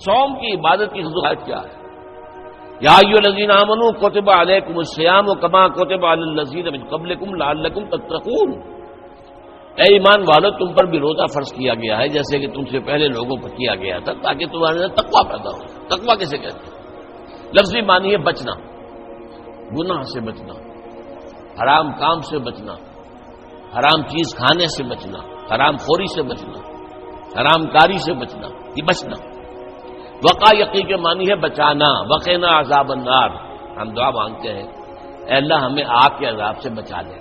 صوم کی عبادت کی خصوصیت کیا ہے؟ یا ایھا الذین آمنوا کتب علیکم الصیام کما کتب علی الذین من قبلکم لعلکم تتقون، اے ایمان والو تم پر بھی روزہ فرض کیا گیا ہے جیسے کہ تم سے پہلے لوگوں پر کیا گیا تھا تاکہ تمہارے اندر تقویٰ پیدا ہو۔ تقویٰ کسے کہتے ہیں؟ لفظی معنی ہے بچنا، گناہ سے بچنا، حرام کام سے بچنا، حرام چیز کھانے سے بچنا، حرام خوری سے بچنا، حرام کاری سے بچنا، یہ بچنا۔ وقا یقی کے معنی ہے بچانا، وقینا عذاب النار، ہم دعا مانگتے ہیں اے اللہ ہمیں آگ کے عذاب سے بچا لے۔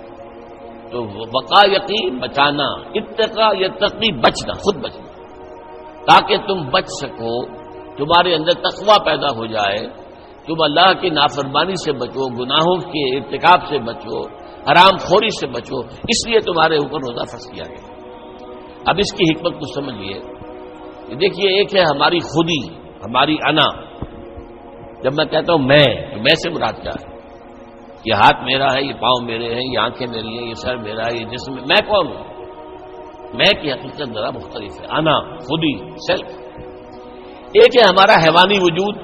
تو وقا یقی بچانا، اتقا یتقی بچنا، خود بچنا، تاکہ تم بچ سکو، تمہارے اندر تقویٰ پیدا ہو جائے، تم اللہ کی نافرمانی سے بچو، گناہوں کے ارتکاب سے بچو، حرام خوری سے بچو، اس لیے تمہارے اوپر روزہ فرض کیا گیا۔ اب اس کی حکمت کو سمجھیے، دیکھیے ایک ہے ہماری خودی، ہماری انا۔ جب میں کہتا ہوں میں، تو میں سے مراد کیا ہے؟ یہ ہاتھ میرا ہے، یہ پاؤں میرے ہیں، یہ آنکھیں میری ہیں، یہ سر میرا ہے، یہ جسم، میں کون ہوں؟ میں کی حقیقت ذرا مختلف ہے، انا، خودی، سیلف۔ ایک ہے ہمارا حیوانی وجود،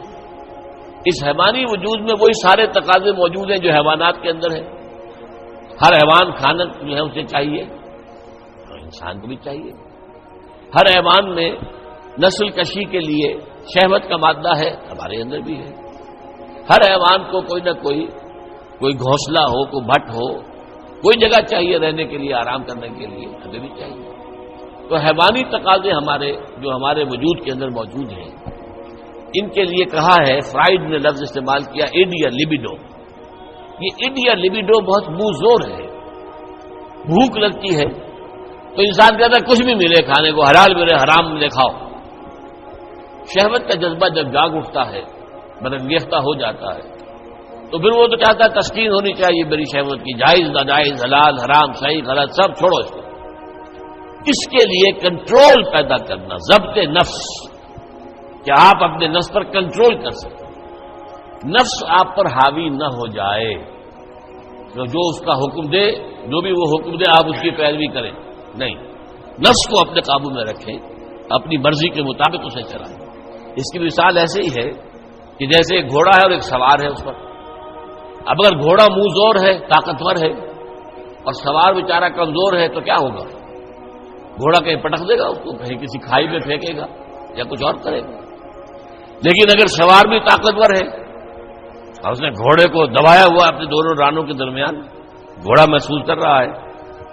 اس حیوانی وجود میں وہی سارے تقاضے موجود ہیں جو حیوانات کے اندر ہیں۔ ہر حیوان کھانا جو ہے اسے چاہیے، انسان کو بھی چاہیے۔ ہر حیوان میں نسل کشی کے لیے شہوت کا مادہ ہے، ہمارے اندر بھی ہے۔ ہر حیوان کو کوئی نہ کوئی گھونسلہ ہو، کوئی بھٹ ہو، کوئی جگہ چاہیے رہنے کے لیے، آرام کرنے کے لیے، ہمیں بھی چاہیے۔ تو حیوانی تقاضے ہمارے جو ہمارے وجود کے اندر موجود ہیں، ان کے لیے کہا ہے، فرائڈ نے لفظ استعمال کیا ایڈیا لبیڈو۔ یہ ایڈیا لبیڈو بہت منہ زور ہے، بھوک لگتی ہے تو انسان کہتا ہے کچھ بھی ملے کھانے کو، حلال ملے حرام ملے کھاؤ۔ شہوت کا جذبہ جب جاگ اٹھتا ہے، برانگیختہ ہو جاتا ہے، تو پھر وہ تو چاہتا ہے تسکین ہونی چاہیے میری شہوت کی، جائز ناجائز، حلال حرام، صحیح غلط سب چھوڑو اس کو۔ اس کے لیے کنٹرول پیدا کرنا، ضبط نفس، کہ آپ اپنے نفس پر کنٹرول کر سکیں، نفس آپ پر حاوی نہ ہو جائے، جو اس کا حکم دے، جو بھی وہ حکم دے آپ اس کی پیروی کریں، نہیں، نفس کو اپنے قابو میں رکھیں، اپنی مرضی کے مطابق اسے چلائیں۔ اس کی مثال ایسے ہی ہے کہ جیسے ایک گھوڑا ہے اور ایک سوار ہے اس پر۔ اب اگر گھوڑا منہ زور ہے، طاقتور ہے، اور سوار بیچارہ کمزور ہے تو کیا ہوگا؟ گھوڑا کہیں پٹک دے گا اس کو، کہیں کسی کھائی میں پھینکے گا یا کچھ اور کرے گا۔ لیکن اگر سوار بھی طاقتور ہے اور اس نے گھوڑے کو دبایا ہوا اپنے دونوں رانوں کے درمیان، گھوڑا محسوس کر رہا ہے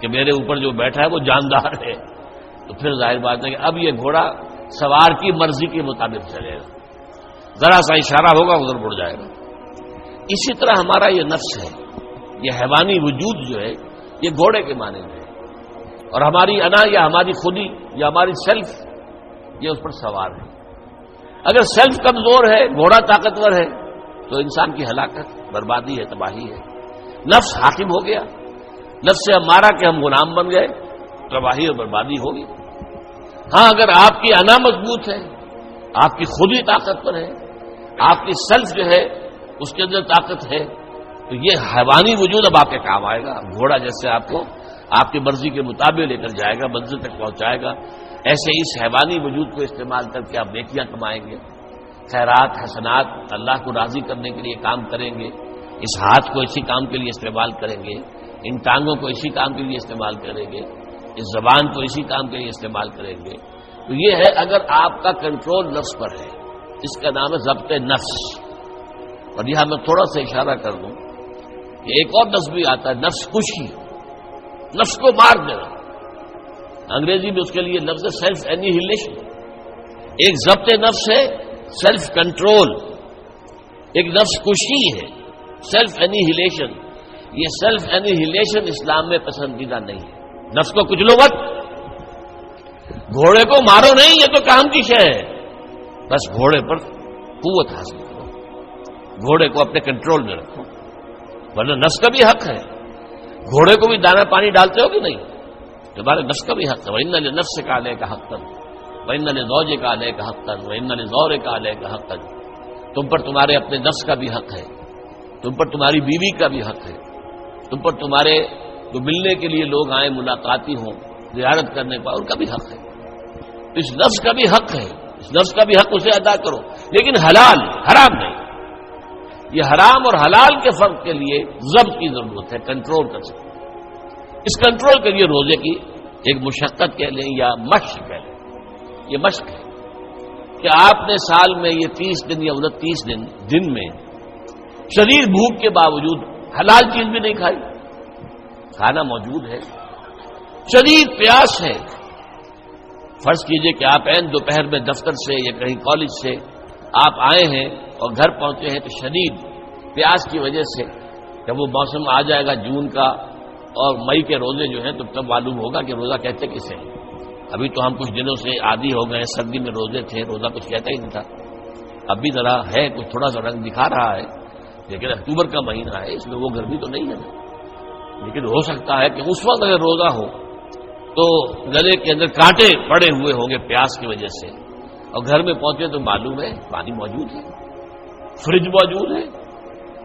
کہ میرے اوپر جو بیٹھا ہے وہ جاندار ہے، تو پھر ظاہر بات ہے کہ اب یہ گھوڑا سوار کی مرضی کے مطابق چلے گا، ذرا سا اشارہ ہوگا ادھر مڑ جائے گا۔ اسی طرح ہمارا یہ نفس ہے، یہ حیوانی وجود جو ہے یہ گھوڑے کے معنی میں ہے، اور ہماری انا یا ہماری خودی یا ہماری سیلف یہ اس پر سوار ہے۔ اگر سیلف کمزور ہے، گھوڑا طاقتور ہے، تو انسان کی ہلاکت، بربادی ہے، تباہی ہے۔ نفس حاکم ہو گیا، نفس سے ہمارا کہ ہم غلام بن گئے، تباہی اور بربادی ہوگی۔ ہاں اگر آپ کی انا مضبوط ہے، آپ کی خودی طاقتور ہے، آپ کی سیلف جو ہے اس کے اندر طاقت ہے، تو یہ حیوانی وجود اب آپ کے کام آئے گا۔ گھوڑا جیسے آپ کو آپ کی مرضی کے مطابق لے کر جائے گا، منزل تک پہنچائے گا، ایسے اس حیوانی وجود کو استعمال کر کے آپ نیکیاں کمائیں گے، خیرات حسنات، اللہ کو راضی کرنے کے لیے کام کریں گے۔ اس ہاتھ کو اسی کام کے لیے استعمال کریں گے، ان ٹانگوں کو اسی کام کے لیے استعمال کریں گے، اس زبان کو اسی کام کے لیے استعمال کریں گے۔ تو یہ ہے اگر آپ کا کنٹرول نفس پر ہے، اس کا نام ہے ضبط نفس۔ اور یہاں میں تھوڑا سا اشارہ کر دوں کہ ایک اور نفس بھی آتا ہے، نفس کشی، نفس کو مار دینا۔ انگریزی میں اس کے لیے لفظ ہے سیلف اینیہیلیشن۔ ایک ضبط نفس ہے سیلف کنٹرول، ایک نفس کشی ہے سیلف اینیہیلیشن۔ یہ سیلف اینیہیلیشن اسلام میں پسندیدہ نہیں ہے۔ نفس کو کچلو مت، گھوڑے کو مارو نہیں، یہ تو کام کی شے ہے، بس گھوڑے پر قوت حاصل کرو، گھوڑے کو اپنے کنٹرول میں رکھو، ورنہ نفس کا بھی حق ہے۔ گھوڑے کو بھی دانا پانی ڈالتے ہو کہ نہیں؟ تمہارے نفس کا بھی حق ہے۔ وَإِنَّ لِلنَّفْسِ عَلَيْكَ حَقًّا وَإِنَّ لِزَوْجِكَ عَلَيْكَ حَقًّا وَإِنَّ لِزَوْرِكَ عَلَيْكَ حَقًّا۔ تم پر تمہارے اپنے نفس کا بھی حق ہے، تم پر تمہاری بیوی کا بھی حق ہے، تم پر تمہارے جو ملنے کے لیے لوگ آئیں، ملاقاتی ہوں، زیارت کرنے کا، ان کا بھی حق ہے۔ اس نفس کا بھی حق ہے اس نفس کا بھی حق اسے ادا کرو، لیکن حلال، حرام نہیں۔ یہ حرام اور حلال کے فرق کے لیے ضبط کی ضرورت ہے، کنٹرول کر سکتے۔ اس کنٹرول کے لیے روزے کی ایک مشقت کہہ لیں یا مشق کہہ لیں، یہ مشق ہے کہ آپ نے سال میں یہ 30 دن یا 29 دن میں شدید بھوک کے باوجود حلال چیز بھی نہیں کھائی، کھانا موجود ہے، شدید پیاس ہے۔ فرض کیجئے کہ آپ عین دوپہر میں دفتر سے یا کہیں کالج سے آپ آئے ہیں اور گھر پہنچے ہیں تو شدید پیاس کی وجہ سے، جب وہ موسم آ جائے گا جون کا اور مئی کے روزے جو ہیں تو تب معلوم ہوگا کہ روزہ کہتے کسے ہیں۔ ابھی تو ہم کچھ دنوں سے عادی ہو گئے، سردی میں روزے تھے، روزہ کچھ کہتا ہی نہیں تھا، اب بھی ذرا ہے، کچھ تھوڑا سا رنگ دکھا رہا ہے، لیکن اکتوبر کا مہینہ ہے، اس میں وہ گرمی تو نہیں ہے، لیکن ہو سکتا ہے کہ اس وقت اگر روزہ ہو تو گلے کے اندر کانٹے پڑے ہوئے ہوں گے پیاس کی وجہ سے، اور گھر میں پہنچے تو معلوم ہے پانی موجود ہے، فریج موجود ہے،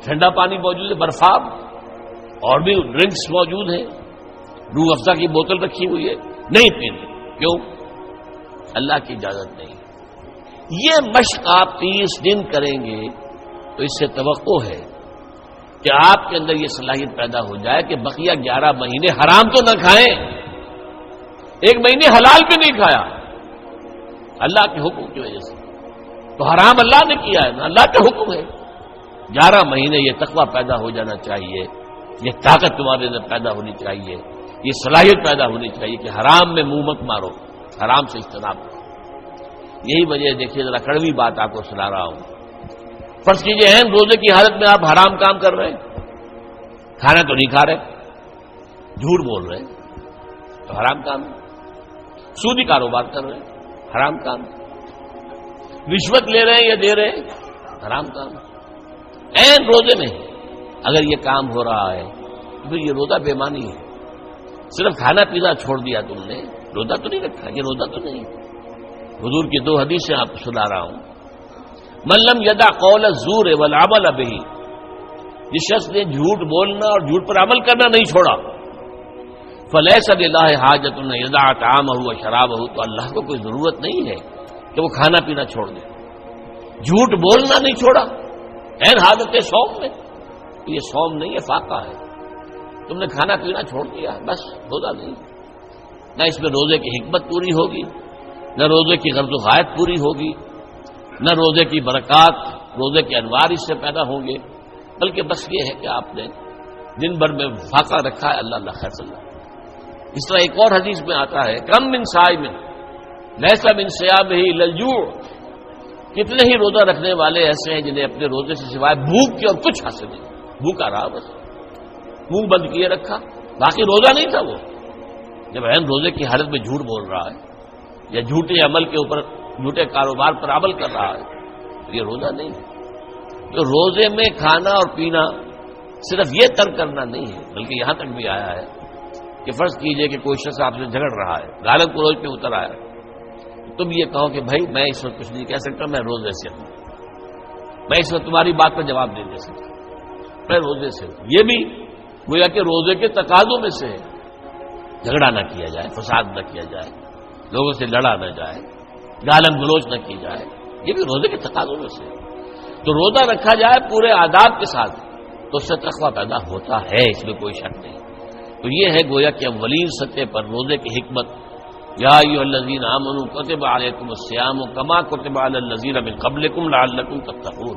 ٹھنڈا پانی موجود ہے، برفاب اور بھی ڈرنکس موجود ہیں، روح افزا کی بوتل رکھی ہوئی ہے، نہیں پیتے، کیوں؟ اللہ کی اجازت نہیں۔ یہ مشق آپ 30 دن کریں گے تو اس سے توقع ہے کہ آپ کے اندر یہ صلاحیت پیدا ہو جائے کہ بقیہ 11 مہینے حرام تو نہ کھائیں، ایک مہینے حلال بھی نہیں کھایا اللہ کے حکم کی وجہ سے، تو حرام اللہ نے کیا ہے نا، اللہ کا حکم ہے۔ 11 مہینے یہ تقویٰ پیدا ہو جانا چاہیے، یہ طاقت تمہارے اندر پیدا ہونی چاہیے، یہ صلاحیت پیدا ہونی چاہیے کہ حرام میں منہ مت مارو، حرام سے اجتناب کرو۔ یہی وجہ دیکھیے، ذرا کڑوی بات آپ کو سنا رہا ہوں۔ فرض کیجئے ہیں روزے کی حالت میں آپ حرام کام کر رہے ہیں، کھانا تو نہیں کھا رہے، جھوٹ بول رہے ہیں تو حرام کام ہے، سودی کاروبار کر رہے ہیں حرام کام ہے، رشوت لے رہے ہیں یا دے رہے ہیں حرام کام ہے۔ عین روزے میں اگر یہ کام ہو رہا ہے تو پھر یہ روزہ بے معنی ہے، صرف کھانا پینا چھوڑ دیا تم نے، روزہ تو نہیں رکھا، یہ روزہ تو نہیں۔ حضور کی 2 حدیثیں آپ کو سنا رہا ہوں۔ من لم یدع قول الزور والعمل به، جس شخص نے جھوٹ بولنا اور جھوٹ پر عمل کرنا نہیں چھوڑا، فلیس للہ حاجۃ ان یدع طعامہ وشرابہ، تو اللہ کو کوئی ضرورت نہیں ہے کہ وہ کھانا پینا چھوڑ دے۔ جھوٹ بولنا نہیں چھوڑا عین حالت صوم میں، تو یہ صوم نہیں ہے، فاقہ ہے۔ تم نے کھانا پینا چھوڑ دیا، بس روزہ نہیں، نہ اس میں روزے کی حکمت پوری ہوگی، نہ روزے کی غرض و غایت پوری ہوگی، نہ روزے کی برکات، روزے کے انوار اس سے پیدا ہوں گے، بلکہ بس یہ ہے کہ آپ نے دن بھر میں فاقہ رکھا ہے، اللہ اللہ خیر صلی اللہ۔ اس طرح ایک اور حدیث میں آتا ہے، کم من صائم لیس من صیامہ الا الجوع، کتنے ہی روزہ رکھنے والے ایسے ہیں جنہیں اپنے روزے سے سوائے بھوک کے اور کچھ حاصل نہیں، بھوکا رہا بس، منہ بند کیے رکھا، باقی روزہ نہیں تھا وہ۔ جب اہم روزے کی حالت میں جھوٹ بول رہا ہے یا جھوٹے عمل کے اوپر، جھوٹے کاروبار پر عمل کر رہا ہے تو یہ روزہ نہیں ہے۔ تو روزے میں کھانا اور پینا صرف یہ ترک کرنا نہیں ہے، بلکہ یہاں تک بھی آیا ہے کہ فرض کیجئے کہ کوئی شخص آپ سے جھگڑ رہا ہے، غالب کو روز پہ اتر آیا ہے، تم یہ کہو کہ بھائی میں اس وقت کچھ نہیں کہہ سکتا، میں روزے سے ہوں، میں اس وقت تمہاری بات پر جواب نہیں دے سکتا، میں روزے سے ہوں۔ یہ بھی گویا کہ روزے کے تقاضوں میں سے ہے، جھگڑا نہ کیا جائے، فساد نہ کیا جائے، لوگوں سے لڑا نہ جائے، گالم گلوچ نہ کی جائے، یہ بھی روزے کے تقاضوں میں سے ہے۔ تو روزہ رکھا جائے پورے آداب کے ساتھ تو اس سے تقویٰ پیدا ہوتا ہے، اس میں کوئی شک نہیں۔ تو یہ ہے گویا کہ اولین سطح پر روزے کی حکمت، یا ایھا الذین آمنوا کتب علیکم الصیام کما کتب علی الذین من قبلکم لعلکم تتقون۔